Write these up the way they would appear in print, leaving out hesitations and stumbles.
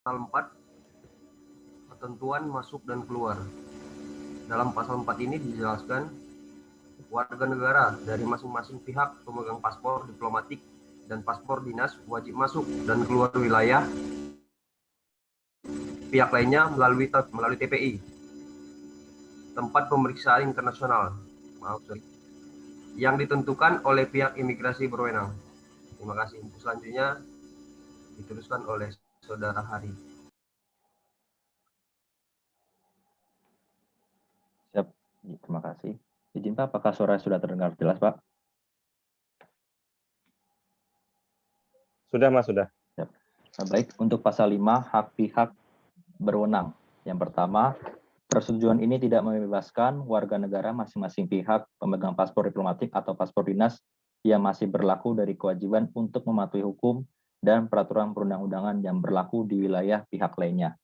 4, ketentuan masuk dan keluar. Dalam pasal 4 ini dijelaskan warga negara dari masing-masing pihak pemegang paspor diplomatik dan paspor dinas wajib masuk dan keluar wilayah pihak lainnya melalui TPI, tempat pemeriksaan internasional, yang ditentukan oleh pihak imigrasi berwenang. Terima kasih. Selanjutnya diteruskan oleh Saudara Hari. Siap, terima kasih. Izin Pak, apakah suara sudah terdengar jelas Pak? Sudah Mas, sudah. Siap. Nah, baik, untuk pasal 5, hak pihak berwenang. Yang pertama, persetujuan ini tidak membebaskan warga negara masing-masing pihak pemegang paspor diplomatik atau paspor dinas yang masih berlaku dari kewajiban untuk mematuhi hukum dan peraturan perundang-undangan yang berlaku di wilayah pihak lainnya.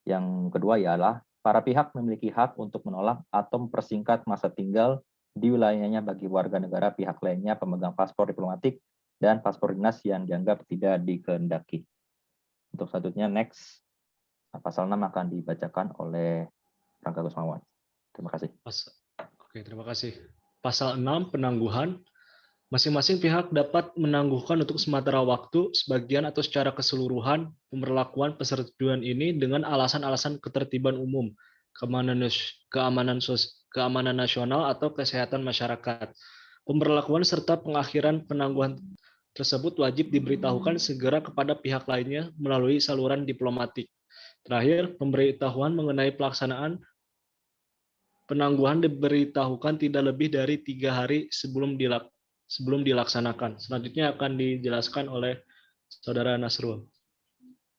Yang kedua ialah para pihak memiliki hak untuk menolak atau mempersingkat masa tinggal di wilayahnya bagi warga negara pihak lainnya pemegang paspor diplomatik dan paspor dinas yang dianggap tidak dikehendaki. Untuk selanjutnya, next, pasal 6 akan dibacakan oleh Rangga Gusmawan. Terima kasih. Oke, terima kasih. Pasal 6, penangguhan. Masing-masing pihak dapat menangguhkan untuk sementara waktu, sebagian atau secara keseluruhan pemberlakuan persetujuan ini dengan alasan-alasan ketertiban umum, keamanan nasional atau kesehatan masyarakat. Pemberlakuan serta pengakhiran penangguhan tersebut wajib diberitahukan segera kepada pihak lainnya melalui saluran diplomatik. Terakhir, pemberitahuan mengenai pelaksanaan penangguhan diberitahukan tidak lebih dari 3 hari sebelum dilaksanakan. Selanjutnya akan dijelaskan oleh Saudara Nasrul.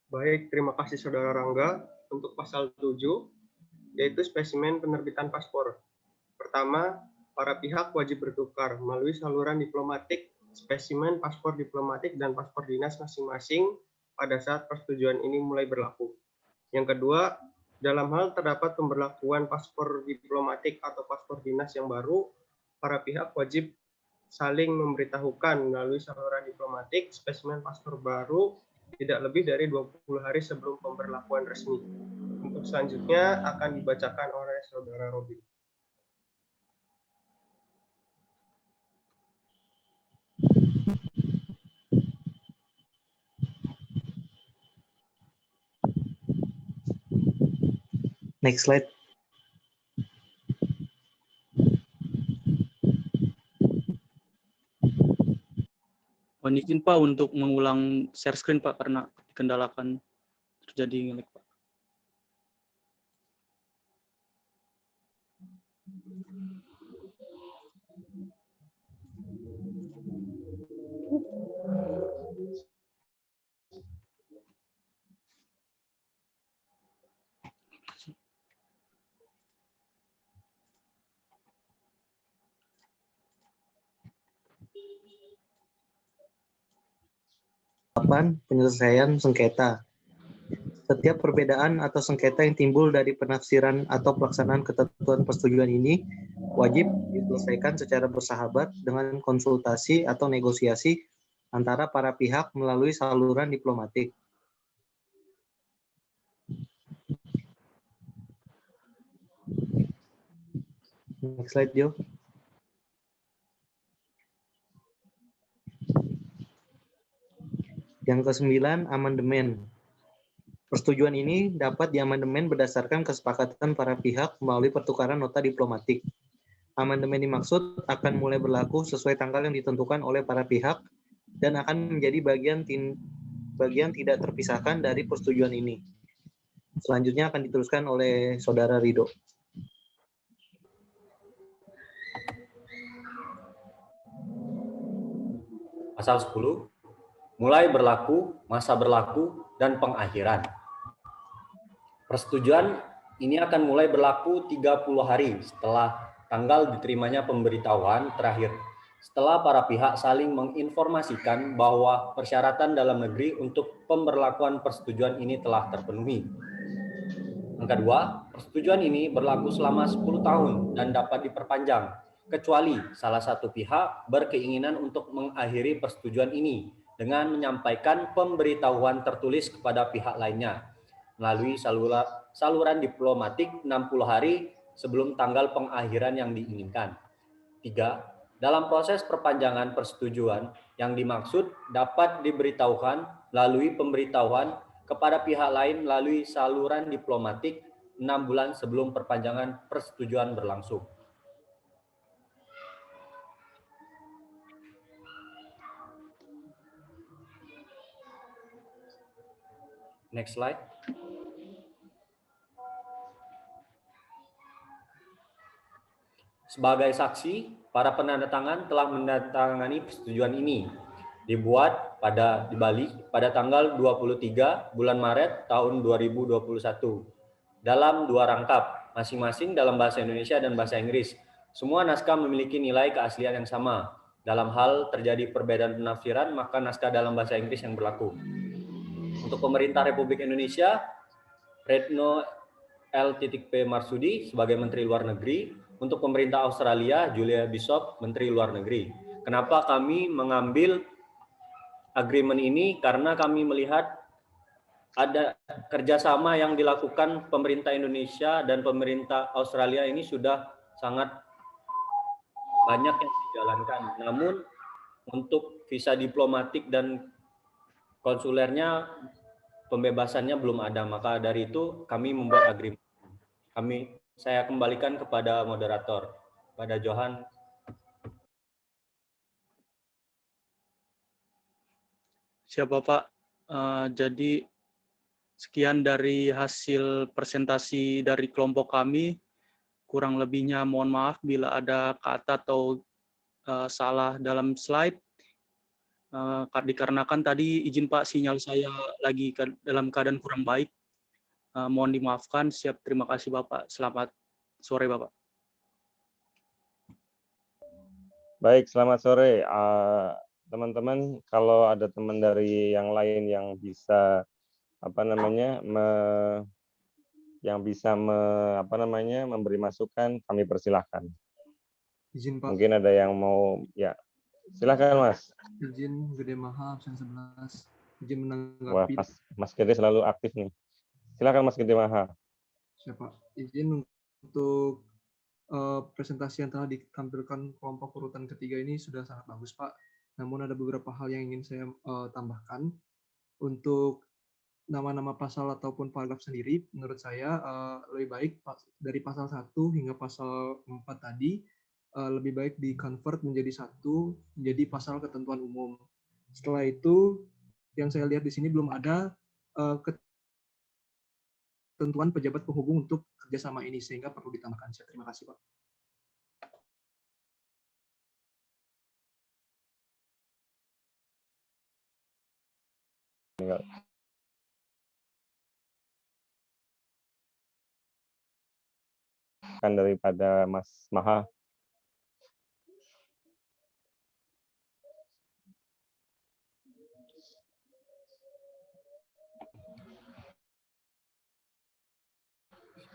Baik, terima kasih Saudara Rangga. Untuk pasal 7, yaitu spesimen penerbitan paspor. Pertama, para pihak wajib bertukar melalui saluran diplomatik spesimen paspor diplomatik dan paspor dinas masing-masing pada saat persetujuan ini mulai berlaku. Yang kedua, dalam hal terdapat pemberlakuan paspor diplomatik atau paspor dinas yang baru, para pihak wajib saling memberitahukan melalui saluran diplomatik spesimen paspor baru tidak lebih dari 20 hari sebelum pemberlakuan resmi. Untuk selanjutnya akan dibacakan oleh Saudara Robin. Next slide. Mohon izin Pak untuk mengulang share screen Pak karena dikendalakan terjadi nge-lag Pak. Penyelesaian sengketa. Setiap perbedaan atau sengketa yang timbul dari penafsiran atau pelaksanaan ketentuan persetujuan ini wajib diselesaikan secara bersahabat dengan konsultasi atau negosiasi antara para pihak melalui saluran diplomatik. Next slide, Jo. Yang ke-9, amandemen. Persetujuan ini dapat diamandemen berdasarkan kesepakatan para pihak melalui pertukaran nota diplomatik. Amandemen dimaksud akan mulai berlaku sesuai tanggal yang ditentukan oleh para pihak dan akan menjadi bagian tidak terpisahkan dari persetujuan ini. Selanjutnya akan diteruskan oleh Saudara Ridho. Pasal 10, mulai berlaku, masa berlaku, dan pengakhiran. Persetujuan ini akan mulai berlaku 30 hari setelah tanggal diterimanya pemberitahuan terakhir, setelah para pihak saling menginformasikan bahwa persyaratan dalam negeri untuk pemberlakuan persetujuan ini telah terpenuhi. Yang kedua, persetujuan ini berlaku selama 10 tahun dan dapat diperpanjang, kecuali salah satu pihak berkeinginan untuk mengakhiri persetujuan ini dengan menyampaikan pemberitahuan tertulis kepada pihak lainnya. melalui saluran diplomatik 60 hari sebelum tanggal pengakhiran yang diinginkan. 3. Dalam proses perpanjangan persetujuan yang dimaksud dapat diberitahukan melalui pemberitahuan kepada pihak lain melalui saluran diplomatik 6 bulan sebelum perpanjangan persetujuan berlangsung. Next slide. Sebagai saksi, para penandatangan telah menandatangani persetujuan ini dibuat di Bali pada tanggal 23 bulan Maret tahun 2021 dalam 2 rangkap, masing-masing dalam bahasa Indonesia dan bahasa Inggris. Semua naskah memiliki nilai keaslian yang sama. Dalam hal terjadi perbedaan penafsiran, maka naskah dalam bahasa Inggris yang berlaku. Untuk pemerintah Republik Indonesia, Retno L.P. Marsudi sebagai Menteri Luar Negeri. Untuk pemerintah Australia, Julia Bishop, Menteri Luar Negeri. Kenapa kami mengambil agreement ini? Karena kami melihat ada kerjasama yang dilakukan pemerintah Indonesia dan pemerintah Australia ini sudah sangat banyak yang dijalankan. Namun untuk visa diplomatik dan konsulernya pembebasannya belum ada. Maka dari itu kami membuat agreement. Saya kembalikan kepada moderator, pada Johan. Siapa Pak? Jadi sekian dari hasil presentasi dari kelompok kami. Kurang lebihnya mohon maaf bila ada kata atau salah dalam slide. Dikarenakan tadi izin Pak, sinyal saya lagi dalam keadaan kurang baik. Mohon dimaafkan. Siap, terima kasih Bapak. Selamat sore Bapak. Baik, selamat sore teman-teman. Kalau ada teman dari yang lain yang bisa memberi masukan, kami persilahkan. Izin Pak. Mungkin ada yang mau, ya silakan Mas. Izin Gede Maha absen 11. Izin menanggapi. Wah, Mas Gede selalu aktif nih. Silakan Mas Gede Maha. Siapa? Izin untuk presentasi yang telah ditampilkan kelompok urutan ketiga ini sudah sangat bagus Pak. Namun ada beberapa hal yang ingin saya tambahkan. Untuk nama-nama pasal ataupun paragraf sendiri, menurut saya lebih baik dari pasal 1 hingga pasal 4 tadi lebih baik di-convert menjadi pasal ketentuan umum. Setelah itu, yang saya lihat di sini belum ada ketentuan pejabat penghubung untuk kerjasama ini, sehingga perlu ditambahkan. Terima kasih, Pak. Kan daripada Mas Maha.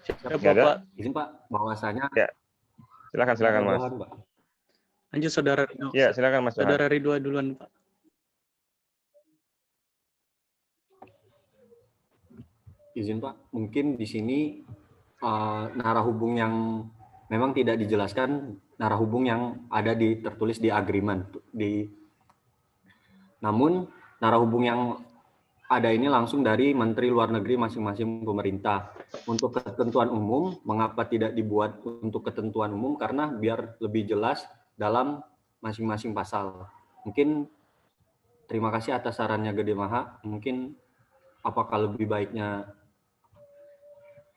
Bapak, izin Pak, bahwasanya. Ya. Silakan Mas. Lanjut Saudara Ridho. Ya, silakan Mas. Saudara Ridho duluan Pak. Izin Pak, mungkin di sini narah hubung yang memang tidak dijelaskan, narah hubung yang ada tertulis di agreement. Namun narah hubung yang ada ini langsung dari Menteri Luar Negeri masing-masing pemerintah. Untuk ketentuan umum, mengapa tidak dibuat untuk ketentuan umum? Karena biar lebih jelas dalam masing-masing pasal. Mungkin terima kasih atas sarannya Gede Maha. Mungkin apakah lebih baiknya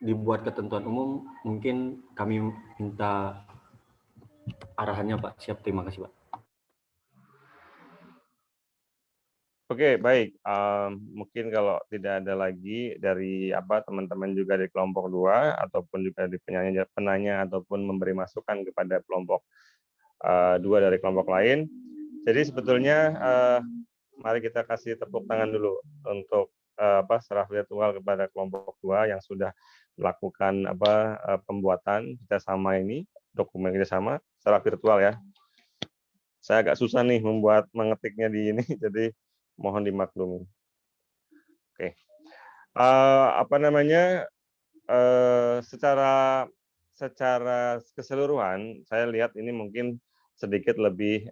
dibuat ketentuan umum? Mungkin kami minta arahannya Pak. Siap, terima kasih Pak. Oke, baik. Mungkin kalau tidak ada lagi dari teman-teman juga di kelompok 2 ataupun juga di penanya ataupun memberi masukan kepada kelompok 2 dari kelompok lain. Jadi sebetulnya mari kita kasih tepuk tangan dulu untuk secara virtual kepada kelompok 2 yang sudah melakukan pembuatan kerjasama ini, dokumen kerjasama secara virtual ya. Saya agak susah nih mengetiknya di ini, jadi mohon dimaklumi. Oke. Apa namanya, secara keseluruhan saya lihat ini mungkin sedikit lebih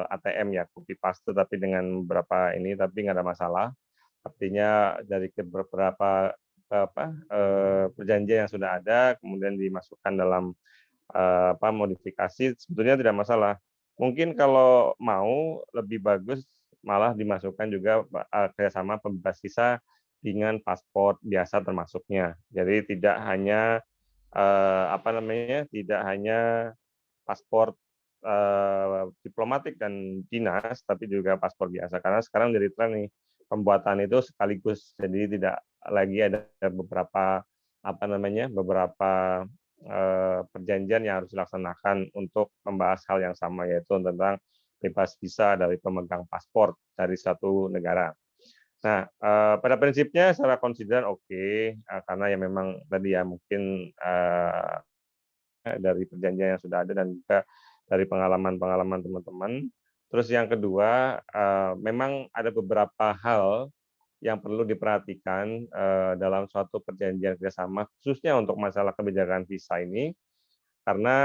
ATM ya, copy paste tapi dengan beberapa ini, tapi nggak ada masalah. Artinya dari beberapa perjanjian yang sudah ada kemudian dimasukkan dalam modifikasi, sebetulnya tidak masalah. Mungkin kalau mau lebih bagus malah dimasukkan juga kerjasama pembebas visa dengan paspor biasa termasuknya. Jadi tidak hanya tidak hanya paspor diplomatik dan dinas, tapi juga paspor biasa. Karena sekarang jadi tren nih pembuatan itu sekaligus, jadi tidak lagi ada beberapa beberapa perjanjian yang harus dilaksanakan untuk membahas hal yang sama, yaitu tentang bebas visa dari pemegang paspor dari satu negara. Nah, pada prinsipnya secara konsideran oke, karena ya memang tadi ya mungkin dari perjanjian yang sudah ada dan juga dari pengalaman-pengalaman teman-teman. Terus yang kedua, memang ada beberapa hal yang perlu diperhatikan dalam suatu perjanjian kerjasama, khususnya untuk masalah kebijakan visa ini, karena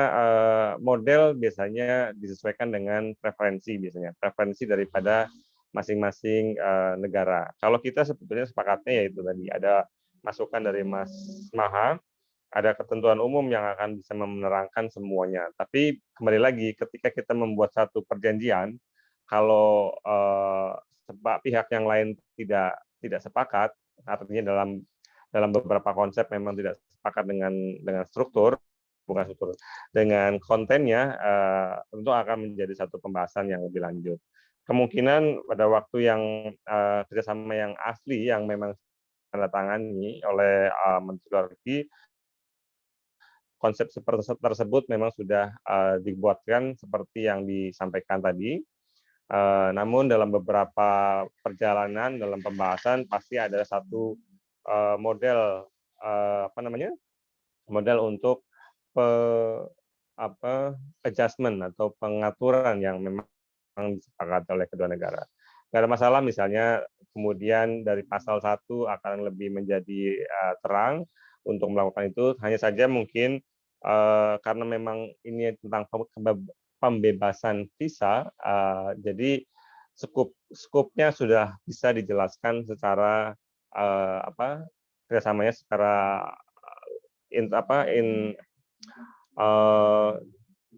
model biasanya disesuaikan dengan preferensi daripada masing-masing negara. Kalau kita sebetulnya sepakatnya yaitu tadi ada masukan dari Mas Maha, ada ketentuan umum yang akan bisa menerangkan semuanya. Tapi kembali lagi, ketika kita membuat satu perjanjian, kalau pihak yang lain tidak sepakat, artinya dalam beberapa konsep memang tidak sepakat dengan dengan kontennya, tentu akan menjadi satu pembahasan yang lebih lanjut. Kemungkinan pada waktu yang kerjasama yang asli yang memang ditandatangani oleh Menteri Luar Negeri, konsep seperti tersebut memang sudah dibuatkan seperti yang disampaikan tadi. Namun dalam beberapa perjalanan dalam pembahasan pasti ada satu model model untuk adjustment atau pengaturan yang memang disepakati oleh kedua negara. Nggak ada masalah misalnya kemudian dari pasal 1 akan lebih menjadi terang untuk melakukan itu, hanya saja mungkin karena memang ini tentang pembebasan visa, jadi skupnya sudah bisa dijelaskan secara kerjasamanya secara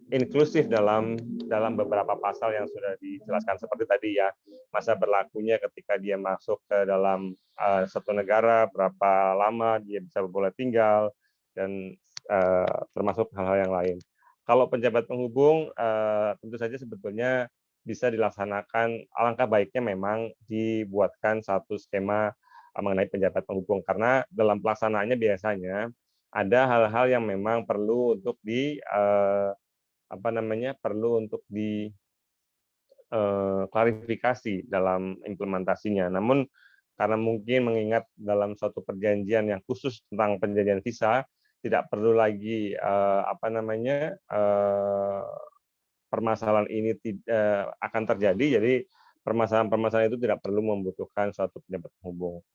inklusif dalam beberapa pasal yang sudah dijelaskan seperti tadi ya, masa berlakunya ketika dia masuk ke dalam satu negara, berapa lama dia bisa boleh tinggal, dan termasuk hal-hal yang lain. Kalau penjabat penghubung tentu saja sebetulnya bisa dilaksanakan, alangkah baiknya memang dibuatkan satu skema mengenai penjabat penghubung, karena dalam pelaksanaannya biasanya ada hal-hal yang memang perlu untuk klarifikasi dalam implementasinya. Namun karena mungkin mengingat dalam suatu perjanjian yang khusus tentang perjanjian visa, tidak perlu lagi permasalahan ini akan terjadi. Jadi permasalahan-permasalahan itu tidak perlu membutuhkan suatu penjabat penghubung.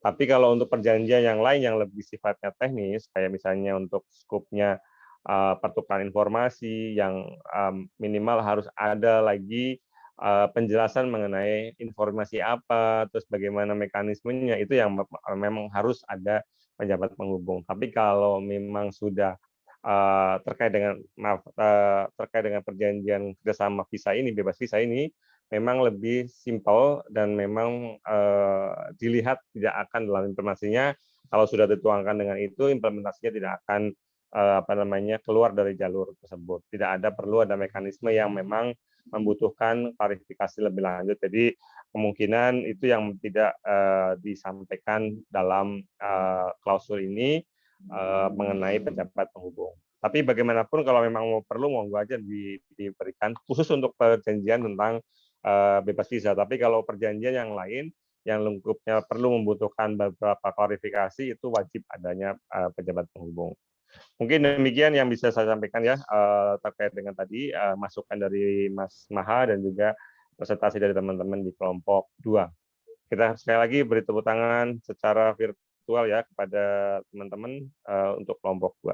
Tapi kalau untuk perjanjian yang lain yang lebih sifatnya teknis, kayak misalnya untuk skupnya pertukaran informasi yang minimal harus ada lagi penjelasan mengenai informasi apa, terus bagaimana mekanismenya, itu yang memang harus ada penjabat penghubung. Tapi kalau memang sudah terkait dengan perjanjian kerjasama visa ini, bebas visa ini, memang lebih simpel dan memang dilihat tidak akan dalam implementasinya, kalau sudah dituangkan dengan itu, implementasinya tidak akan keluar dari jalur tersebut. Tidak perlu ada mekanisme yang memang membutuhkan klarifikasi lebih lanjut. Jadi kemungkinan itu yang tidak disampaikan dalam klausul ini mengenai penjabat penghubung. Tapi bagaimanapun kalau memang perlu, monggo aja diberikan khusus untuk perjanjian tentang bebas visa. Tapi kalau perjanjian yang lain yang lengkapnya perlu membutuhkan beberapa klarifikasi, itu wajib adanya pejabat penghubung. Mungkin demikian yang bisa saya sampaikan ya terkait dengan tadi masukan dari Mas Maha dan juga presentasi dari teman-teman di kelompok 2. Kita sekali lagi beri tepuk tangan secara virtual faktual ya kepada teman-teman untuk kelompok 2.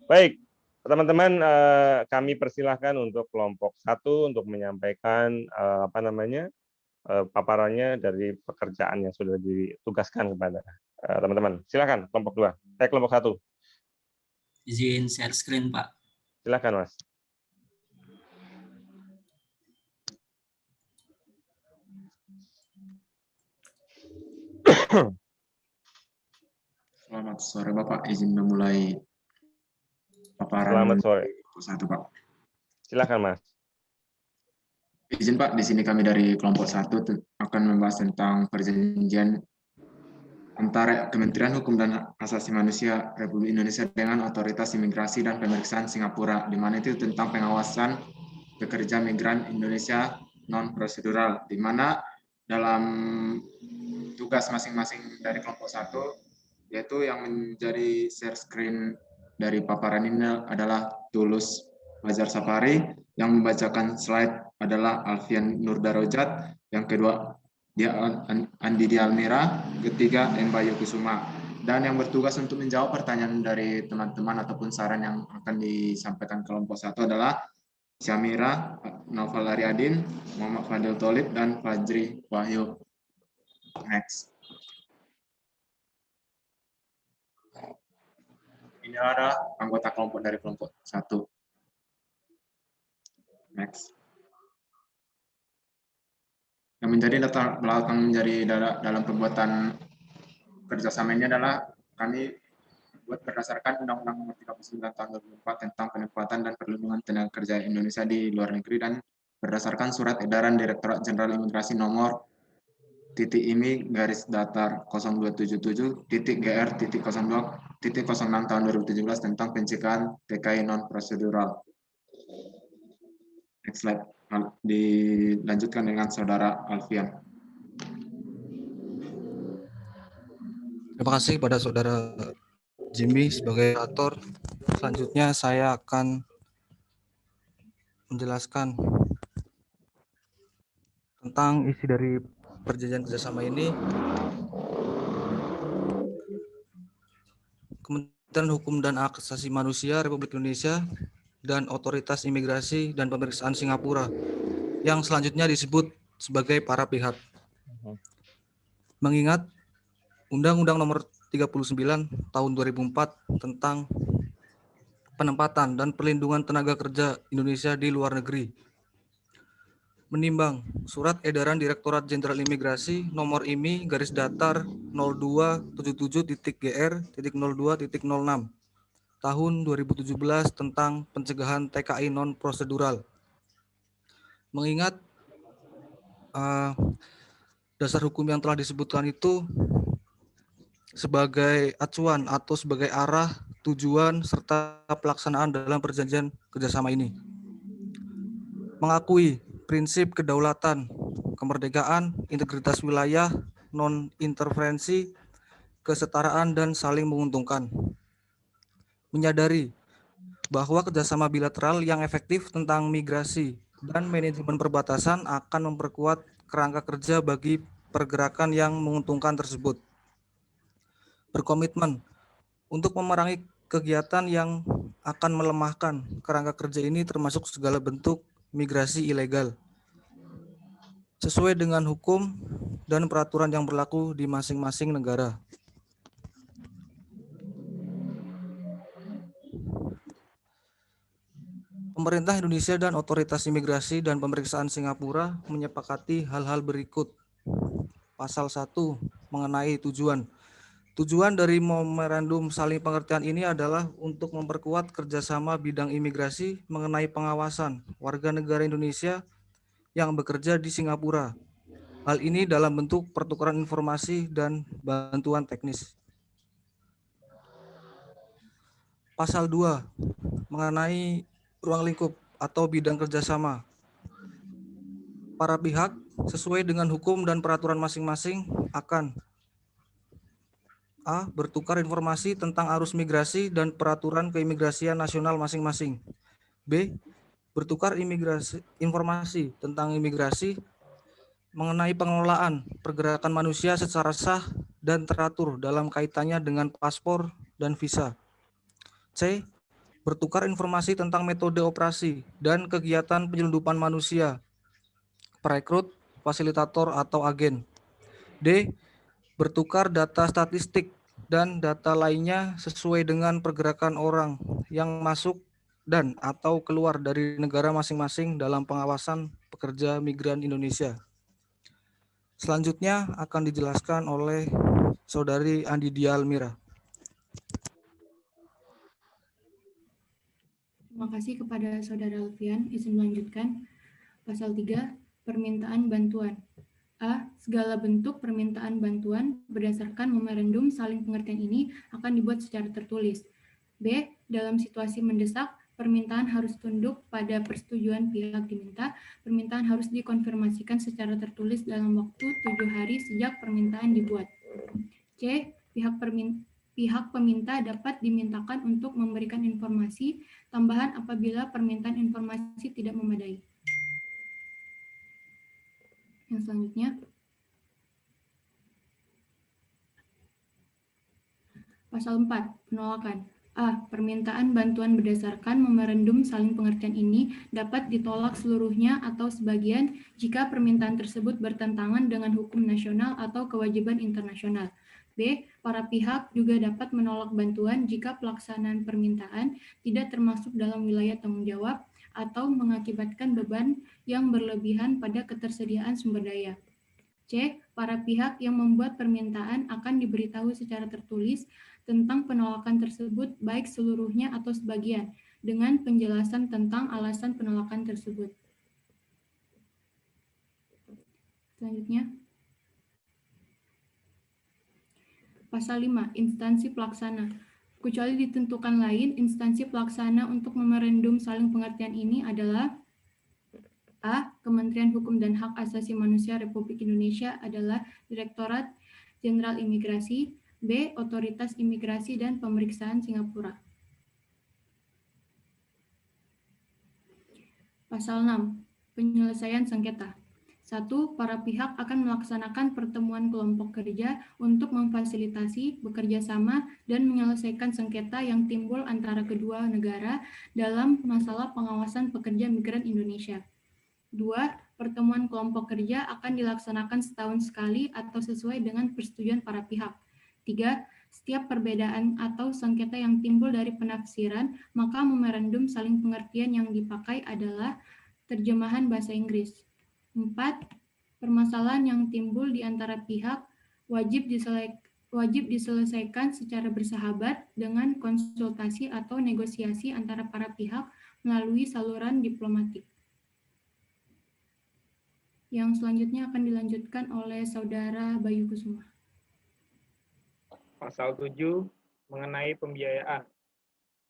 Baik, teman-teman, kami persilahkan untuk kelompok 1 untuk menyampaikan paparannya dari pekerjaan yang sudah ditugaskan kepada teman-teman. Silakan kelompok 2. Kelompok 1. Izin share screen, Pak. Silakan, Mas. Selamat sore Bapak, izin memulai paparan. Selamat sore. Satu Pak. Silakan Mas. Izin Pak, di sini kami dari kelompok 1 akan membahas tentang perjanjian antara Kementerian Hukum dan Hak Asasi Manusia Republik Indonesia dengan Otoritas Imigrasi dan Pemeriksaan Singapura, di mana itu tentang pengawasan pekerja migran Indonesia non-prosedural, di mana dalam tugas masing-masing dari kelompok 1, yaitu yang menjadi share screen dari paparan ini adalah Tulus Fajar Sapari, yang membacakan slide adalah Alfian Nurdarojat, yang kedua dia Andi Dialmira, ketiga Bayu Kusuma. Dan yang bertugas untuk menjawab pertanyaan dari teman-teman ataupun saran yang akan disampaikan kelompok 1 adalah Syamira, Naufal Aryadin, Muhammad Fadil Tolib, dan Fajri Wahyu. Next. Ini ada anggota kelompok dari kelompok 1. Next. Yang menjadi latar belakang menjadi dalam pembuatan kerjasama ini adalah kami buat berdasarkan Undang-Undang Nomor 39 Tahun 2004 tentang penempatan dan perlindungan tenaga kerja Indonesia di luar negeri, dan berdasarkan Surat Edaran Direktorat Jenderal Imigrasi Nomor .IMI-datar-2077.GR.02.06 Tahun 2017 tentang pencegahan TKI non prosedural. Next slide. Dilanjutkan dengan Saudara Alfian. Terima kasih kepada Saudara Jimmy sebagai moderator. Selanjutnya saya akan menjelaskan tentang isi dari perjanjian kerjasama ini. Kementerian Hukum dan Hak Asasi Manusia Republik Indonesia dan Otoritas Imigrasi dan Pemeriksaan Singapura, yang selanjutnya disebut sebagai para pihak. Mengingat Undang-Undang Nomor 39 Tahun 2004 tentang penempatan dan perlindungan tenaga kerja Indonesia di luar negeri. Menimbang Surat Edaran Direktorat Jenderal Imigrasi Nomor IMI-datar-02777.GR.02.06 Tahun 2017 tentang pencegahan TKI non prosedural. Mengingat dasar hukum yang telah disebutkan itu sebagai acuan atau sebagai arah, tujuan, serta pelaksanaan dalam perjanjian kerjasama ini. Mengakui prinsip kedaulatan, kemerdekaan, integritas wilayah, non-interferensi, kesetaraan, dan saling menguntungkan. Menyadari bahwa kerjasama bilateral yang efektif tentang migrasi dan manajemen perbatasan akan memperkuat kerangka kerja bagi pergerakan yang menguntungkan tersebut. Berkomitmen untuk memerangi kegiatan yang akan melemahkan kerangka kerja ini, termasuk segala bentuk migrasi ilegal, sesuai dengan hukum dan peraturan yang berlaku di masing-masing negara. Pemerintah Indonesia dan Otoritas Imigrasi dan Pemeriksaan Singapura menyepakati hal-hal berikut. Pasal 1 mengenai tujuan. Tujuan dari memorandum saling pengertian ini adalah untuk memperkuat kerjasama bidang imigrasi mengenai pengawasan warga negara Indonesia yang bekerja di Singapura. Hal ini dalam bentuk pertukaran informasi dan bantuan teknis. Pasal 2 mengenai ruang lingkup atau bidang kerjasama. Para pihak sesuai dengan hukum dan peraturan masing-masing akan A. Bertukar informasi tentang arus migrasi dan peraturan keimigrasian nasional masing-masing. B. Bertukar informasi tentang imigrasi mengenai pengelolaan pergerakan manusia secara sah dan teratur dalam kaitannya dengan paspor dan visa. C. Bertukar informasi tentang metode operasi dan kegiatan penyelundupan manusia, perekrut, fasilitator, atau agen. D. Bertukar data statistik dan data lainnya sesuai dengan pergerakan orang yang masuk dan atau keluar dari negara masing-masing dalam pengawasan pekerja migran Indonesia. Selanjutnya akan dijelaskan oleh Saudari Andi Dialmira. Terima kasih kepada Saudara Alfian. Izin melanjutkan. Pasal 3, permintaan bantuan. A. Segala bentuk permintaan bantuan berdasarkan memorandum saling pengertian ini akan dibuat secara tertulis. B. Dalam situasi mendesak, permintaan harus tunduk pada persetujuan pihak diminta. Permintaan harus dikonfirmasikan secara tertulis dalam waktu 7 hari sejak permintaan dibuat. C. Pihak peminta dapat dimintakan untuk memberikan informasi tambahan apabila permintaan informasi tidak memadai. Yang selanjutnya, Pasal 4, penolakan. A. Permintaan bantuan berdasarkan memorandum saling pengertian ini dapat ditolak seluruhnya atau sebagian jika permintaan tersebut bertentangan dengan hukum nasional atau kewajiban internasional. B. Para pihak juga dapat menolak bantuan jika pelaksanaan permintaan tidak termasuk dalam wilayah tanggung jawab atau mengakibatkan beban yang berlebihan pada ketersediaan sumber daya. C. Para pihak yang membuat permintaan akan diberitahu secara tertulis tentang penolakan tersebut baik seluruhnya atau sebagian, dengan penjelasan tentang alasan penolakan tersebut. Selanjutnya, Pasal 5, instansi pelaksana. Kecuali ditentukan lain, instansi pelaksana untuk memorandum saling pengertian ini adalah A. Kementerian Hukum dan Hak Asasi Manusia Republik Indonesia adalah Direktorat Jenderal Imigrasi. B. Otoritas Imigrasi dan Pemeriksaan Singapura. Pasal 6. Penyelesaian sengketa. 1. Para pihak akan melaksanakan pertemuan kelompok kerja untuk memfasilitasi, bekerja sama, dan menyelesaikan sengketa yang timbul antara kedua negara dalam masalah pengawasan pekerja migran Indonesia. 2. Pertemuan kelompok kerja akan dilaksanakan setahun sekali atau sesuai dengan persetujuan para pihak. 3. Setiap perbedaan atau sengketa yang timbul dari penafsiran, maka memorandum saling pengertian yang dipakai adalah terjemahan bahasa Inggris. 4. Permasalahan yang timbul di antara pihak wajib diselesaikan secara bersahabat dengan konsultasi atau negosiasi antara para pihak melalui saluran diplomatik. Yang selanjutnya akan dilanjutkan oleh Saudara Bayu Kusuma. Pasal 7 mengenai pembiayaan.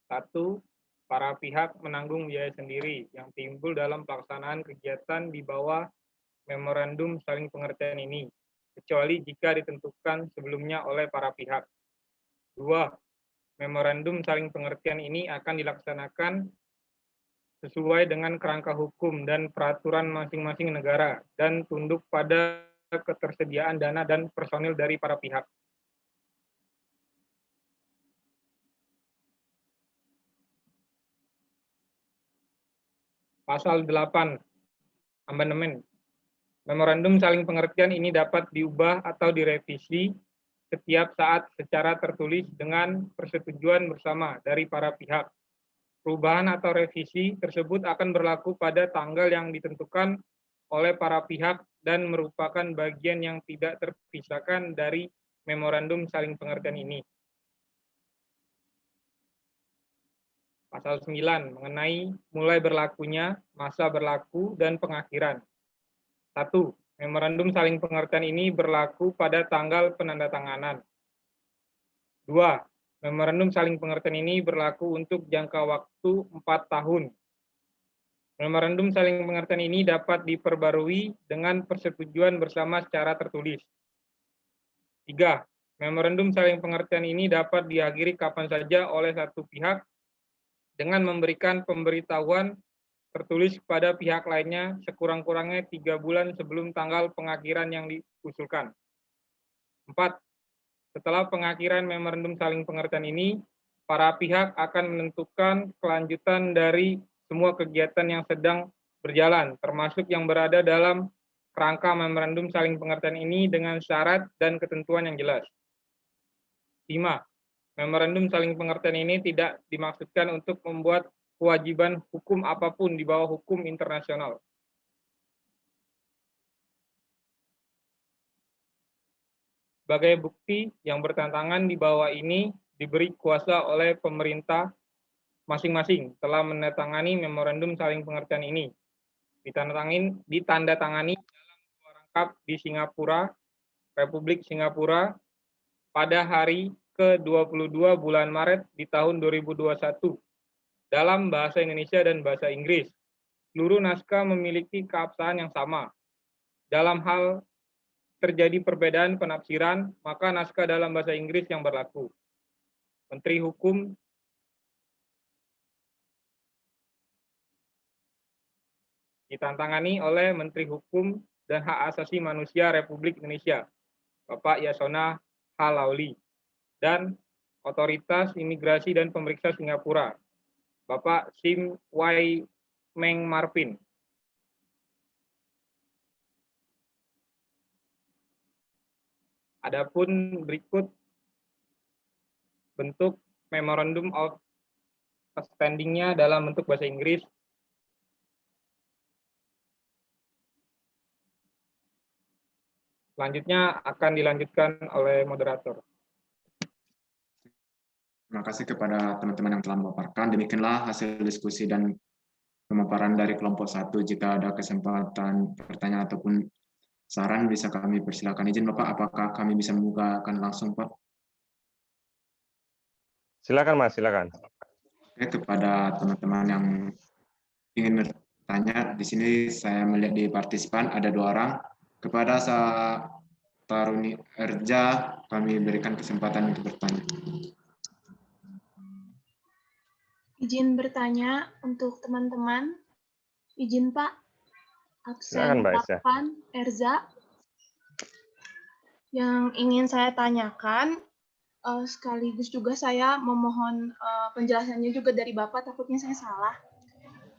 1. Para pihak menanggung biaya sendiri yang timbul dalam pelaksanaan kegiatan di bawah memorandum saling pengertian ini, kecuali jika ditentukan sebelumnya oleh para pihak. 2. Memorandum saling pengertian ini akan dilaksanakan sesuai dengan kerangka hukum dan peraturan masing-masing negara dan tunduk pada ketersediaan dana dan personil dari para pihak. Pasal 8, amandemen. Memorandum saling pengertian ini dapat diubah atau direvisi setiap saat secara tertulis dengan persetujuan bersama dari para pihak. Perubahan atau revisi tersebut akan berlaku pada tanggal yang ditentukan oleh para pihak dan merupakan bagian yang tidak terpisahkan dari memorandum saling pengertian ini. Pasal 9 mengenai mulai berlakunya, masa berlaku, dan pengakhiran. 1. Memorandum saling pengertian ini berlaku pada tanggal penandatanganan. 2. Memorandum saling pengertian ini berlaku untuk jangka waktu 4 tahun. Memorandum saling pengertian ini dapat diperbarui dengan persetujuan bersama secara tertulis. 3. Memorandum saling pengertian ini dapat diakhiri kapan saja oleh satu pihak dengan memberikan pemberitahuan tertulis kepada pihak lainnya sekurang-kurangnya 3 bulan sebelum tanggal pengakhiran yang diusulkan. 4. Setelah pengakhiran memorandum saling pengertian ini, para pihak akan menentukan kelanjutan dari semua kegiatan yang sedang berjalan, termasuk yang berada dalam kerangka memorandum saling pengertian ini dengan syarat dan ketentuan yang jelas. 5. Memorandum saling pengertian ini tidak dimaksudkan untuk membuat kewajiban hukum apapun di bawah hukum internasional. Sebagai bukti, yang bertentangan di bawah ini diberi kuasa oleh pemerintah masing-masing telah menandatangani memorandum saling pengertian ini. Ditandatangani dalam dua rangkap di Singapura, Republik Singapura, pada hari ke-22 bulan Maret di tahun 2021 dalam bahasa Indonesia dan bahasa Inggris. Seluruh naskah memiliki keabsahan yang sama. Dalam hal terjadi perbedaan penafsiran, maka naskah dalam bahasa Inggris yang berlaku. Menteri Hukum ditantangani oleh Menteri Hukum dan Hak Asasi Manusia Republik Indonesia, Bapak Yasona Halauli, dan Otoritas Imigrasi dan Pemeriksa Singapura, Bapak Sim Wai Meng Marvin. Adapun berikut bentuk Memorandum of Understanding-nya dalam bentuk bahasa Inggris. Selanjutnya akan dilanjutkan oleh moderator. Terima kasih kepada teman-teman yang telah memaparkan. Demikianlah hasil diskusi dan pemaparan dari kelompok 1. Jika ada kesempatan pertanyaan ataupun saran, bisa kami persilakan. Izin Bapak, apakah kami bisa membukakan langsung, Pak? Silakan, Mas, silakan. Oke, kepada teman-teman yang ingin bertanya, di sini saya melihat di partisipan ada 2 orang. Kepada Taruni Erja, kami berikan kesempatan untuk bertanya. Izin bertanya untuk teman-teman. Izin Pak, Silakan, absen Mbak Esa. 8 Erza. Yang ingin saya tanyakan, sekaligus juga saya memohon penjelasannya juga dari Bapak, takutnya saya salah.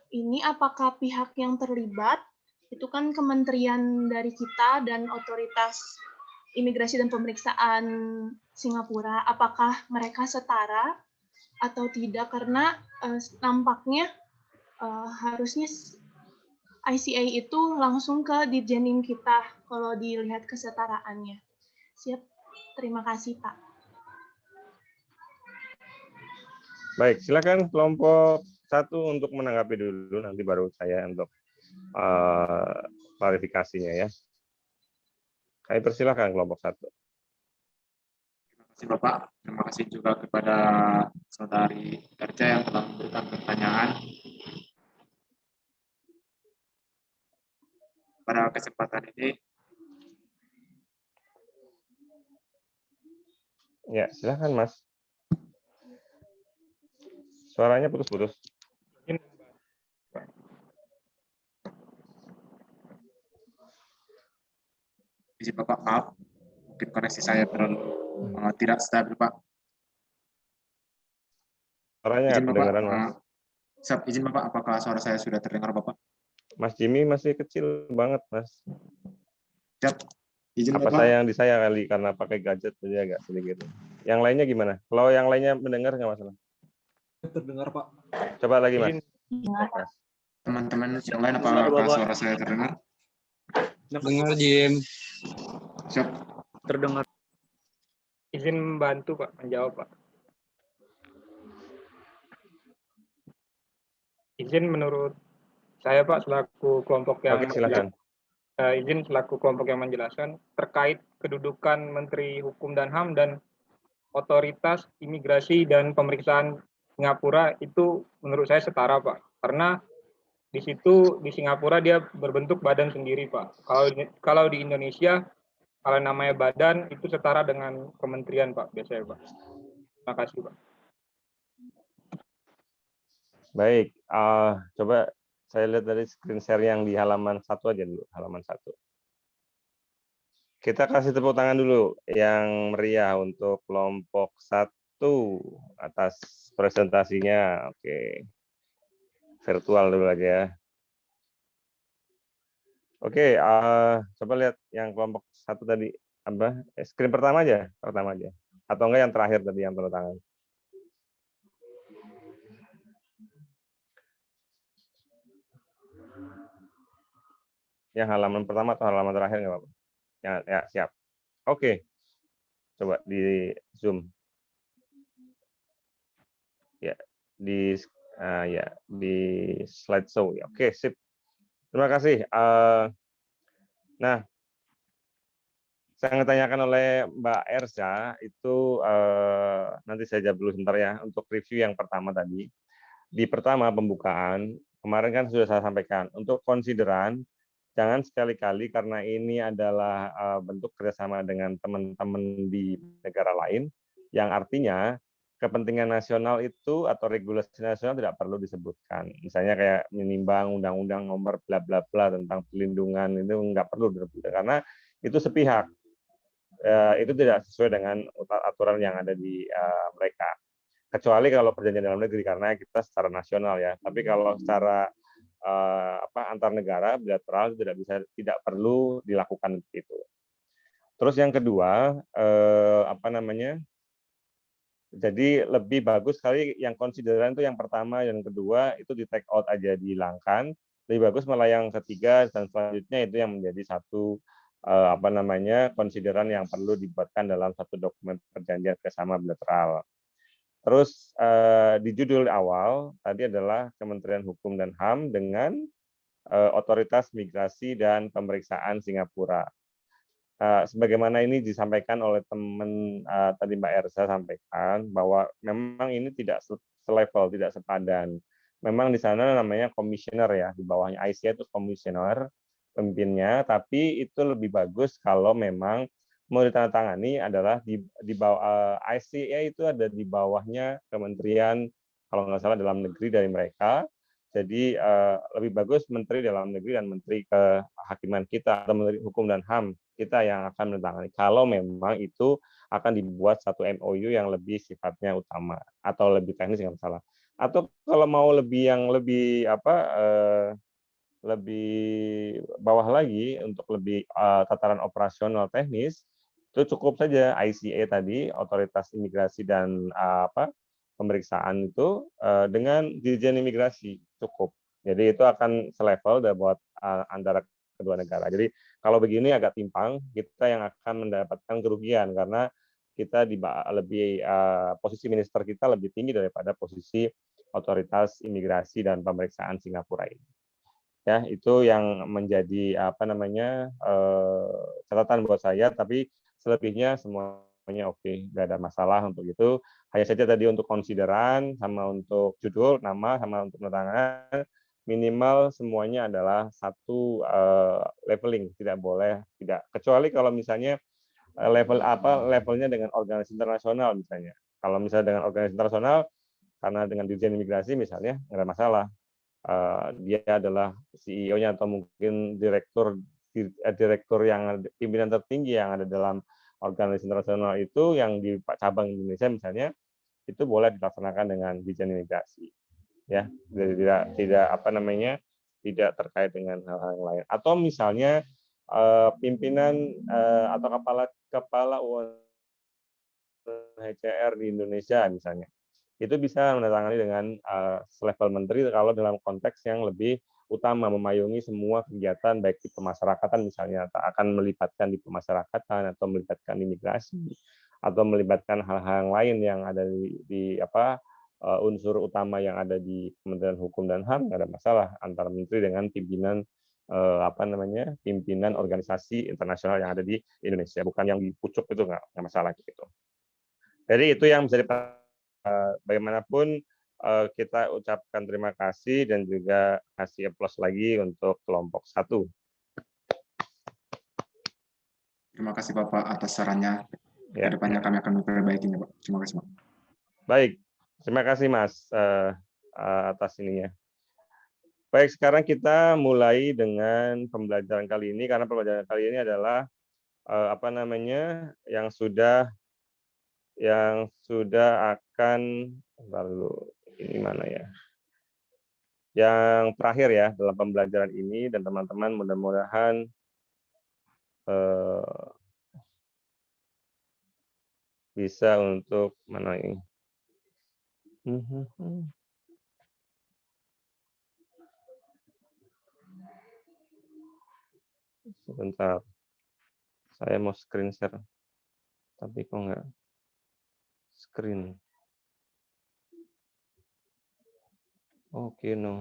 Ini apakah pihak yang terlibat, itu kan kementerian dari kita dan otoritas imigrasi dan pemeriksaan Singapura, apakah mereka setara atau tidak? Karena nampaknya harusnya ICA itu langsung ke Dirjenim kita kalau dilihat kesetaraannya. Siap, terima kasih Pak. Baik, silakan kelompok 1 untuk menanggapi dulu, nanti baru saya untuk klarifikasinya ya. Kami persilakan kelompok 1. Terima kasih Bapak. Terima kasih juga kepada Saudari Erja yang telah memberikan pertanyaan. Pada kesempatan ini, ya silakan Mas. Suaranya putus-putus. izin Bapak, maaf, mungkin koneksi saya terlalu tidak stabil, Pak. Suaranya Izin Bapak, kedengaran, Mas. izin Bapak, apakah suara saya sudah terdengar, Bapak? Mas Jimmy masih kecil banget, Mas. Siap. Izin Apa Bapak. saya kali karena pakai gadget jadi agak sedikit. Yang lainnya gimana? Kalau yang lainnya mendengar nggak masalah? Terdengar, Pak. Coba lagi, Mas. Teman-teman yang lain, apakah suara saya terdengar? Dengar, Jim. Siap. Terdengar. Izin membantu, Pak, menjawab, Pak. Izin menurut saya, Pak, selaku kelompok yang Oke, silakan. Izin selaku kelompok yang menjelaskan terkait kedudukan Menteri Hukum dan HAM dan Otoritas Imigrasi dan Pemeriksaan Singapura itu menurut saya setara, Pak. Karena di situ di Singapura dia berbentuk badan sendiri, Pak. Kalau di Indonesia kalau namanya badan itu setara dengan kementerian, Pak, biasanya, Pak. Terima kasih, Pak. Baik, coba Saya lihat dari screen share yang di halaman 1 aja dulu, halaman 1. Kita kasih tepuk tangan dulu yang meriah untuk kelompok 1 atas presentasinya. Oke. Virtual dulu aja ya. Oke, coba lihat yang kelompok 1 tadi apa? Screen pertama aja. Atau enggak yang terakhir tadi yang tanda tangan. Yang halaman pertama atau halaman terakhir nggak apa-apa. Ya, siap. Oke. Coba di Zoom. Ya, di slideshow. Ya, oke, sip. Terima kasih. Nah, saya ingin tanyakan oleh Mbak Ersa itu nanti saya jawab dulu sebentar ya untuk review yang pertama tadi. Di pertama pembukaan kemarin kan sudah saya sampaikan untuk konsideran jangan sekali-kali karena ini adalah bentuk kerjasama dengan teman-teman di negara lain yang artinya kepentingan nasional itu atau regulasi nasional tidak perlu disebutkan. Misalnya kayak menimbang undang-undang nomor bla bla bla tentang perlindungan itu nggak perlu disebutkan karena itu sepihak. Itu tidak sesuai dengan aturan yang ada di mereka. Kecuali kalau perjanjian dalam negeri karena kita secara nasional ya. Tapi kalau secara antar negara bilateral tidak perlu dilakukan itu. Terus yang kedua jadi lebih bagus sekali yang konsideran itu yang pertama dan kedua itu di take out aja dihilangkan. Lebih bagus malah yang ketiga dan selanjutnya itu yang menjadi satu konsideran yang perlu dibuatkan dalam satu dokumen perjanjian kerjasama bilateral. Terus di judul awal tadi adalah Kementerian Hukum dan HAM dengan Otoritas Migrasi dan Pemeriksaan Singapura. Sebagaimana ini disampaikan oleh teman tadi Mbak Ersa sampaikan bahwa memang ini tidak selevel, tidak sepadan. Memang di sana namanya komisioner ya, di bawahnya ICA itu komisioner pemimpinnya, tapi itu lebih bagus kalau memang mau ditandatangani adalah di bawah ICA itu ada di bawahnya Kementerian kalau nggak salah dalam negeri dari mereka. Jadi lebih bagus Menteri Dalam Negeri dan Menteri Kehakiman kita atau Menteri Hukum dan HAM kita yang akan menandatangani. Kalau memang itu akan dibuat satu MOU yang lebih sifatnya utama atau lebih teknis nggak masalah. Atau kalau mau lebih lebih bawah lagi untuk lebih tataran operasional teknis itu cukup saja ICA tadi Otoritas Imigrasi dan Pemeriksaan itu dengan Dirjen Imigrasi cukup. Jadi itu akan selevel buat antara kedua negara. Jadi kalau begini agak timpang, kita yang akan mendapatkan kerugian karena kita posisi minister kita lebih tinggi daripada posisi Otoritas Imigrasi dan Pemeriksaan Singapura ini. Ya, itu yang menjadi catatan buat saya, tapi selebihnya semuanya oke, nggak ada masalah untuk itu. Hanya saja tadi untuk konsideran, sama untuk judul, nama, sama untuk penerangan, minimal semuanya adalah satu leveling, tidak boleh tidak. Kecuali kalau misalnya levelnya dengan organisasi internasional misalnya. Kalau misalnya dengan organisasi internasional, karena dengan Dirjen Imigrasi misalnya, nggak ada masalah. Dia adalah CEO-nya atau mungkin direktur yang pimpinan tertinggi yang ada dalam organisasi internasional itu yang di cabang Indonesia misalnya itu boleh dilaksanakan dengan Dirjen Imigrasi ya, tidak terkait dengan hal-hal yang lain. Atau misalnya pimpinan atau kepala UNHCR di Indonesia misalnya itu bisa menandatangani dengan selevel menteri kalau dalam konteks yang lebih utama memayungi semua kegiatan baik di pemasyarakatan misalnya akan melibatkan di pemasyarakatan atau melibatkan imigrasi atau melibatkan hal-hal yang lain yang ada di unsur utama yang ada di Kementerian Hukum dan HAM, nggak ada masalah antara menteri dengan pimpinan pimpinan organisasi internasional yang ada di Indonesia, bukan yang di pucuk itu nggak masalah gitu. Jadi itu yang bisa bagaimanapun kita ucapkan terima kasih dan juga kasih applause lagi untuk kelompok 1. Terima kasih Bapak atas sarannya. Ya. Kedepannya kami akan memperbaikinya, Pak. Terima kasih, Pak. Baik, terima kasih Mas atas ininya. Baik, sekarang kita mulai dengan pembelajaran kali ini, karena pembelajaran kali ini adalah apa namanya yang sudah akan, bentar dulu, ini mana ya? Yang terakhir ya dalam pembelajaran ini, dan teman-teman mudah-mudahan bisa untuk mana ini? Sebentar, saya mau screen share, tapi kok nggak screen. Oke, no.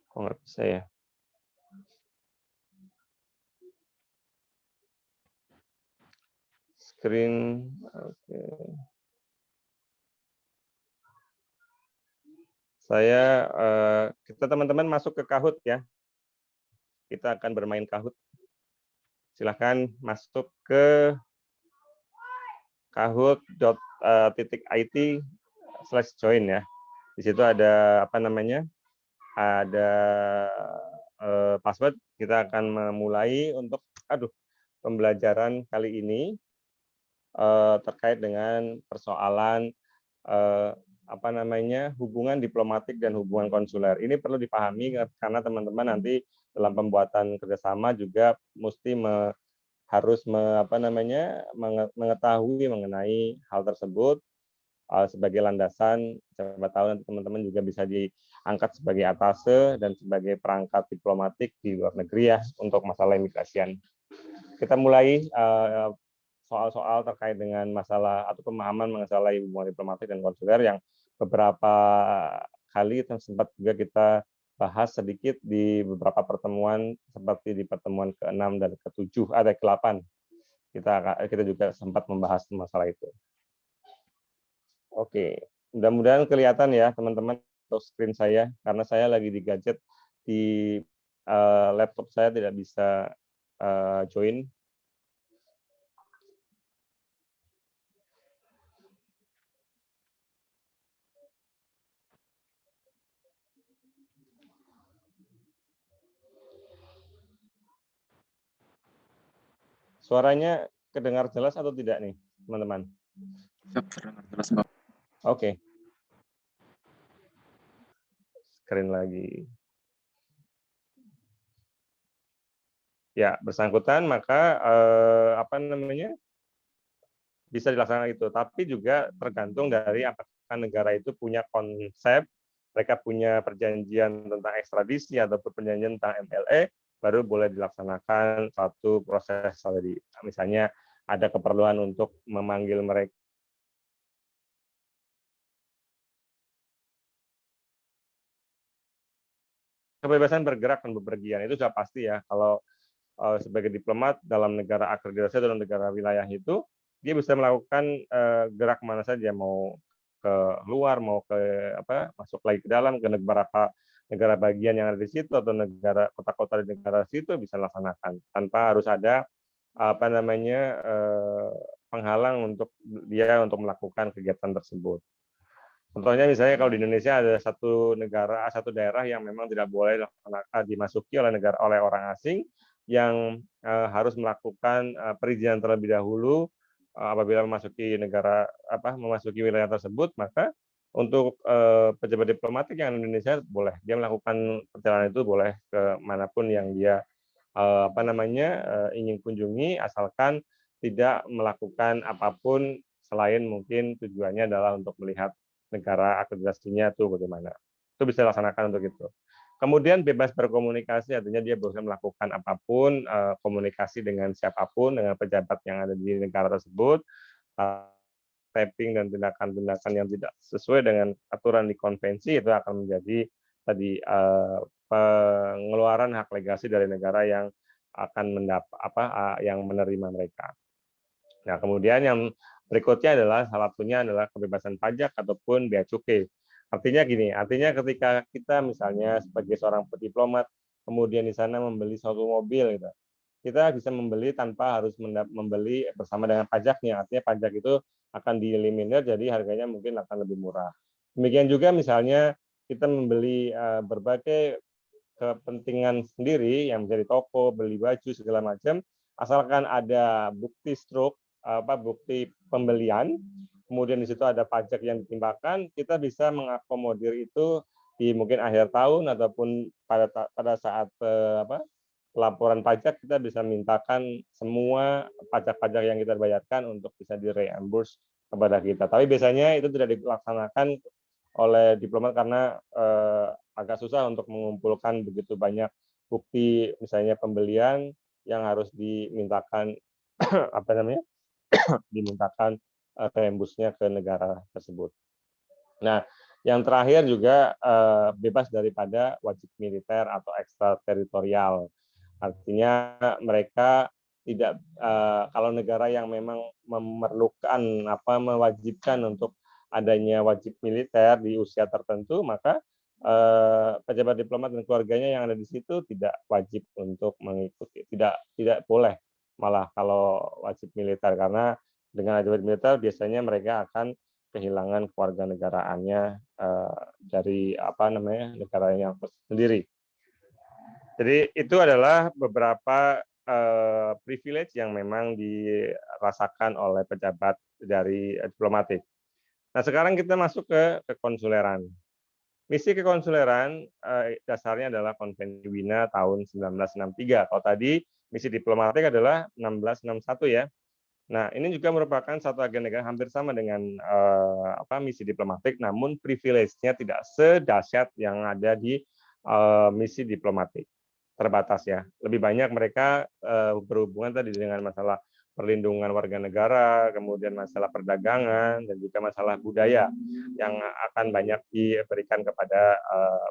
Kok nggak bisa ya? Screen, oke. Kita teman-teman masuk ke Kahoot ya. Kita akan bermain Kahoot. Silahkan masuk ke kahoot.it/join ya. Di situ ada apa namanya? Ada password. Kita akan memulai untuk pembelajaran kali ini terkait dengan persoalan apa namanya hubungan diplomatik dan hubungan konsuler. Ini perlu dipahami karena teman-teman nanti dalam pembuatan kerjasama juga mesti harus mengetahui mengenai hal tersebut sebagai landasan. Siapa tahu nanti teman-teman juga bisa diangkat sebagai atase dan sebagai perangkat diplomatik di luar negeri ya untuk masalah imigrasian. Kita mulai soal-soal terkait dengan masalah atau pemahaman mengenai hubungan diplomatik dan konsuler yang beberapa kali sempat juga kita bahas sedikit di beberapa pertemuan seperti di pertemuan ke-6 dan ke-7 ada ke-8. Kita juga sempat membahas masalah itu. Oke, mudah-mudahan kelihatan ya teman-teman atau screen saya karena saya lagi di gadget di laptop saya tidak bisa join. Suaranya kedengar jelas atau tidak nih, teman-teman? Terdengar jelas, Mbak. Oke. Screen lagi. Ya, bersangkutan maka apa namanya? Bisa dilaksanakan itu, tapi juga tergantung dari apakah negara itu punya konsep, mereka punya perjanjian tentang ekstradisi ataupun perjanjian tentang MLE, baru boleh dilaksanakan satu proses tadi. Misalnya ada keperluan untuk memanggil mereka kebebasan bergerak dan bepergian itu sudah pasti ya. Kalau sebagai diplomat dalam negara akreditasi atau negara wilayah itu dia bisa melakukan gerak mana saja, mau ke luar, mau ke masuk lagi ke dalam ke negara bagian yang ada di situ atau negara kota-kota di negara situ bisa dilaksanakan tanpa harus ada apa namanya penghalang untuk dia untuk melakukan kegiatan tersebut. Contohnya misalnya kalau di Indonesia ada satu daerah yang memang tidak boleh dimasuki oleh orang asing yang harus melakukan perizinan terlebih dahulu apabila memasuki wilayah tersebut, maka untuk pejabat diplomatik yang di Indonesia boleh dia melakukan perjalanan itu boleh ke manapun yang dia ingin kunjungi asalkan tidak melakukan apapun selain mungkin tujuannya adalah untuk melihat negara akreditasinya itu bagaimana. Itu bisa dilaksanakan untuk itu. Kemudian bebas berkomunikasi, artinya dia bisa melakukan apapun, komunikasi dengan siapapun, dengan pejabat yang ada di negara tersebut, tapping dan tindakan-tindakan yang tidak sesuai dengan aturan di konvensi itu akan menjadi tadi pengeluaran hak legasi dari negara yang akan yang menerima mereka. Nah, kemudian yang Berikutnya adalah salah satunya adalah kebebasan pajak ataupun bea cukai. Artinya gini, artinya ketika kita misalnya sebagai seorang diplomat kemudian di sana membeli suatu mobil gitu, kita bisa membeli tanpa harus membeli bersama dengan pajaknya. Artinya pajak itu akan dieliminir, jadi harganya mungkin akan lebih murah. Demikian juga misalnya kita membeli berbagai kepentingan sendiri yang menjadi toko, beli baju segala macam, asalkan ada bukti bukti pembelian, kemudian di situ ada pajak yang ditimpakan, kita bisa mengakomodir itu di mungkin akhir tahun ataupun pada saat laporan pajak kita bisa mintakan semua pajak-pajak yang kita bayarkan untuk bisa di-reimburse kepada kita. Tapi biasanya itu tidak dilaksanakan oleh diplomat karena agak susah untuk mengumpulkan begitu banyak bukti misalnya pembelian yang harus dimintakan dimintakan reimbursenya ke negara tersebut. Nah, yang terakhir juga bebas daripada wajib militer atau ekstrateritorial. Artinya mereka tidak kalau negara yang memang memerlukan mewajibkan untuk adanya wajib militer di usia tertentu, maka pejabat diplomat dan keluarganya yang ada di situ tidak wajib untuk mengikuti, tidak boleh malah kalau wajib militer, karena dengan wajib militer biasanya mereka akan kehilangan kewarganegaraannya dari negaranya sendiri. Jadi itu adalah beberapa privilege yang memang dirasakan oleh pejabat dari diplomatik. Nah, sekarang kita masuk ke kekonsuleran. Misi kekonsuleran dasarnya adalah Konvensi Wina tahun 1963. Kalau tadi misi diplomatik adalah 1661 ya. Nah, ini juga merupakan satu agenda negara hampir sama dengan misi diplomatik, namun privilege-nya tidak sedahsyat yang ada di misi diplomatik. Terbatas ya. Lebih banyak mereka berhubungan tadi dengan masalah perlindungan warga negara, kemudian masalah perdagangan, dan juga masalah budaya yang akan banyak diberikan kepada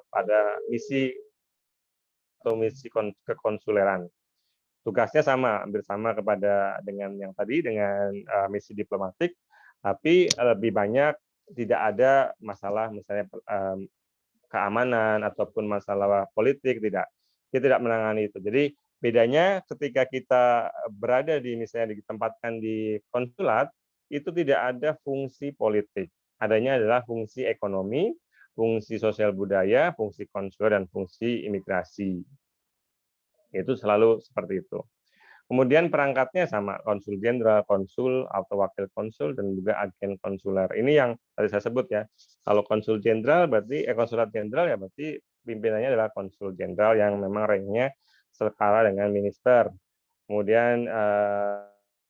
pada misi atau misi kekonsuleran. Tugasnya sama, hampir sama dengan yang tadi, dengan misi diplomatik, tapi lebih banyak tidak ada masalah misalnya keamanan ataupun masalah politik, tidak. Dia tidak menangani itu. Jadi bedanya ketika kita berada misalnya ditempatkan di konsulat, itu tidak ada fungsi politik. Adanya adalah fungsi ekonomi, fungsi sosial budaya, fungsi konsuler, dan fungsi imigrasi. Itu selalu seperti itu. Kemudian perangkatnya sama, konsul jenderal, konsul atau wakil konsul, dan juga agen konsuler. Ini yang tadi saya sebut ya. Kalau konsul jenderal berarti konsulat jenderal ya berarti pimpinannya adalah konsul jenderal yang memang ranknya setara dengan minister. Kemudian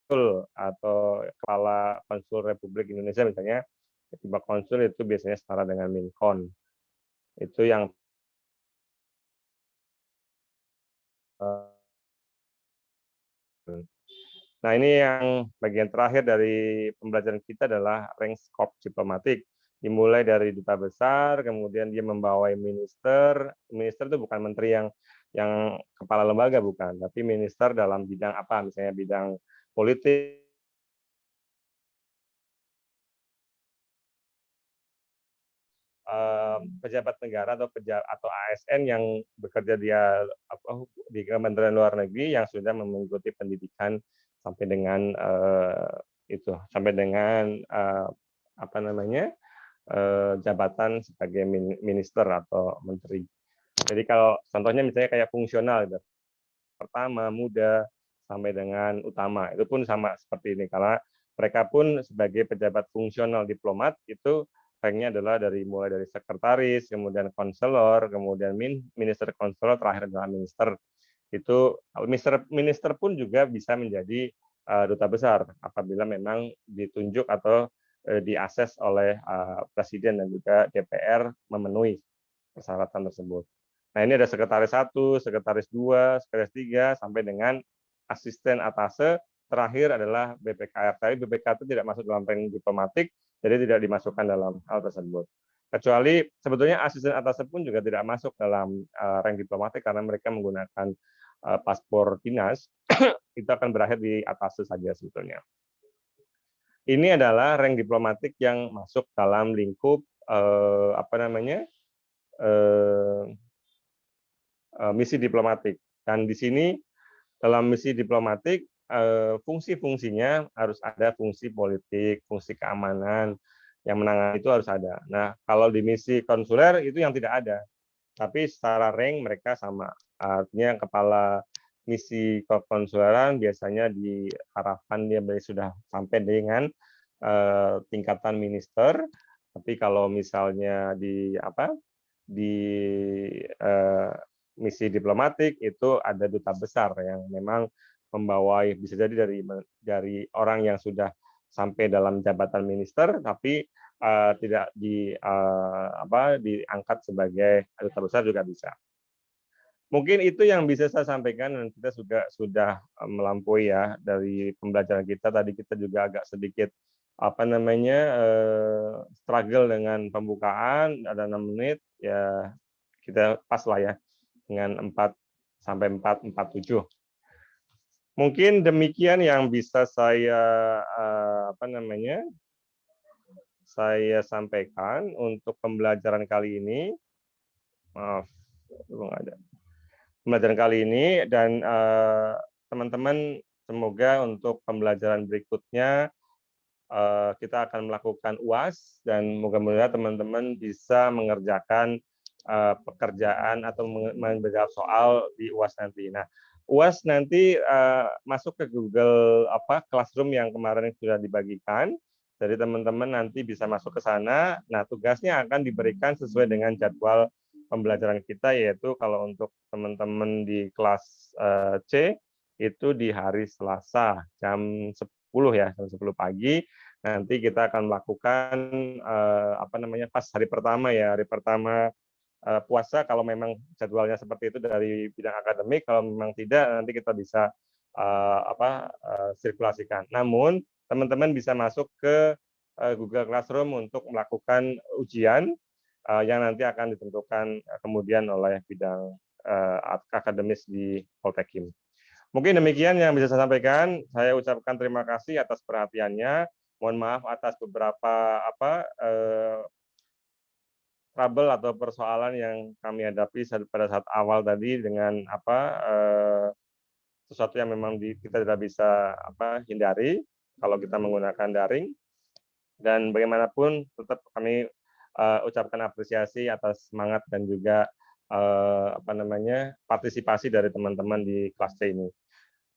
konsul atau kepala konsul Republik Indonesia misalnya, ketiba konsul itu biasanya setara dengan minkon. Itu yang nah, ini yang bagian terakhir dari pembelajaran kita adalah rank scope diplomatik. Dimulai dari duta besar, kemudian dia membawai minister. Minister itu bukan menteri yang kepala lembaga, bukan, tapi minister dalam bidang apa, misalnya bidang politik, pejabat negara atau ASN yang bekerja di Kementerian Luar Negeri yang sudah mengikuti pendidikan sampai dengan jabatan sebagai minister atau menteri. Jadi kalau contohnya misalnya kayak fungsional, gitu. Pertama, muda, sampai dengan utama, itu pun sama seperti ini, karena mereka pun sebagai pejabat fungsional diplomat itu ranknya adalah mulai dari sekretaris, kemudian konselor, kemudian minister konselor, terakhir adalah minister. Itu minister pun juga bisa menjadi duta besar apabila memang ditunjuk atau diakses oleh presiden dan juga DPR memenuhi persyaratan tersebut. Nah, ini ada sekretaris 1, sekretaris 2, sekretaris 3, sampai dengan asisten atase. Terakhir adalah BPKR. Tapi BPK itu tidak masuk dalam rank diplomatik, jadi tidak dimasukkan dalam hal tersebut. Kecuali sebetulnya asisten atase pun juga tidak masuk dalam rank diplomatik karena mereka menggunakan paspor dinas, itu akan berakhir di atase saja sebetulnya. ini adalah rank diplomatik yang masuk dalam lingkup misi diplomatik. Dan di sini dalam misi diplomatik fungsi-fungsinya harus ada fungsi politik, fungsi keamanan, yang menangani itu harus ada. Nah, kalau di misi konsuler itu yang tidak ada, tapi secara rank mereka sama. Artinya kepala misi konsuleran biasanya diharapkan dia sudah sampai dengan tingkatan minister. Tapi kalau misalnya di misi diplomatik itu ada duta besar yang memang membawai, bisa jadi dari orang yang sudah sampai dalam jabatan minister tapi tidak diangkat sebagai duta besar juga bisa. Mungkin itu yang bisa saya sampaikan, dan kita sudah melampaui ya dari pembelajaran kita. Tadi kita juga agak sedikit struggle dengan pembukaan, ada 6 menit ya, kita pas lah ya dengan 4 sampai 4:47. Mungkin demikian yang bisa saya saya sampaikan untuk pembelajaran kali ini. Maaf, belum ada. Pembelajaran kali ini, dan teman-teman semoga untuk pembelajaran berikutnya kita akan melakukan UAS, dan mudah-mudahan teman-teman bisa mengerjakan pekerjaan atau menjawab soal di UAS nanti. Nah, UAS nanti masuk ke Google Classroom yang kemarin sudah dibagikan. Jadi teman-teman nanti bisa masuk ke sana. Nah, tugasnya akan diberikan sesuai dengan jadwal pembelajaran kita, yaitu kalau untuk teman-teman di kelas C itu di hari Selasa jam 10 ya, jam 10 pagi. Nanti kita akan melakukan pas hari pertama ya, hari pertama puasa, kalau memang jadwalnya seperti itu dari bidang akademik. Kalau memang tidak, nanti kita bisa sirkulasikan. Namun teman-teman bisa masuk ke Google Classroom untuk melakukan ujian yang nanti akan ditentukan kemudian oleh bidang akademis di Poltekim. Mungkin demikian yang bisa saya sampaikan. Saya ucapkan terima kasih atas perhatiannya. Mohon maaf atas beberapa trouble atau persoalan yang kami hadapi pada saat awal tadi dengan sesuatu yang memang kita tidak bisa hindari kalau kita menggunakan daring. Dan bagaimanapun tetap kami ucapkan apresiasi atas semangat dan juga partisipasi dari teman-teman di kelas C ini.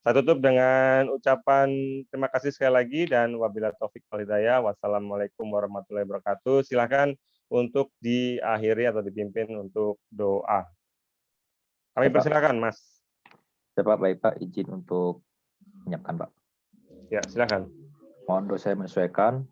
Saya tutup dengan ucapan terima kasih sekali lagi, dan wabillahi taufik wal hidayah. Wassalamualaikum warahmatullahi wabarakatuh. Silakan untuk diakhiri atau dipimpin untuk doa. Kami persilakan, Mas. Pak, baik Pak, izin untuk menyiapkan Pak. Ya, silakan. Mohon doa saya menyesuaikan.